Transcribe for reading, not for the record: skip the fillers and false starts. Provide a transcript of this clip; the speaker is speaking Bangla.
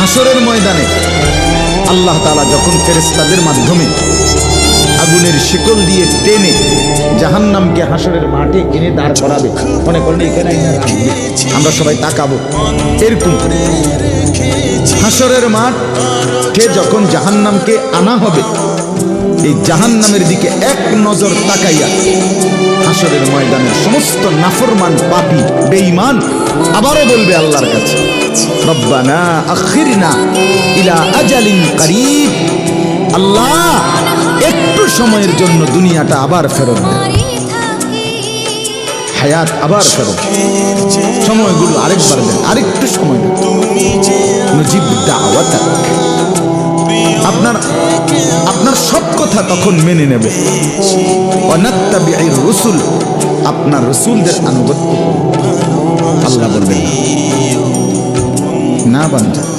হাসরের ময়দানে আল্লাহ তাআলা যখন ফেরেশতাদের মাধ্যমে আগুনের শিকল দিয়ে টেনে জাহান্নামকে হাসরের মাঠে এনে দাঁড় করাবে, মনে করেন এখানে এনে রাখবে, আমরা সবাই তাকাবো এরকম। হাসরের মাঠে যখন জাহান্নামকে আনা হবে, এই জাহান্নামের দিকে এক নজর তাকাইয়া হাসরের ময়দানের সমস্ত নাফরমান পাপী বেঈমান আবারও বলবে আল্লাহর কাছে, রব্বানা আখিরনা ইলা আজালিন করিব, আল্লাহ একটু সময়ের জন্য দুনিয়াটা আবার ফেরত দেন, হায়াত আবার ফেরত, সময়গুলো আরেকবার দেন, আরেকটু সময় দেন, মুজিব দাওয়াতাক, আপনার সব কথা তখন মেনে নেবে, ওয়ানাত্তাবিউর রাসূল, আপনার রাসূলদের আনুগত্য করবে। আল্লাহ বলবেন না বান্দা।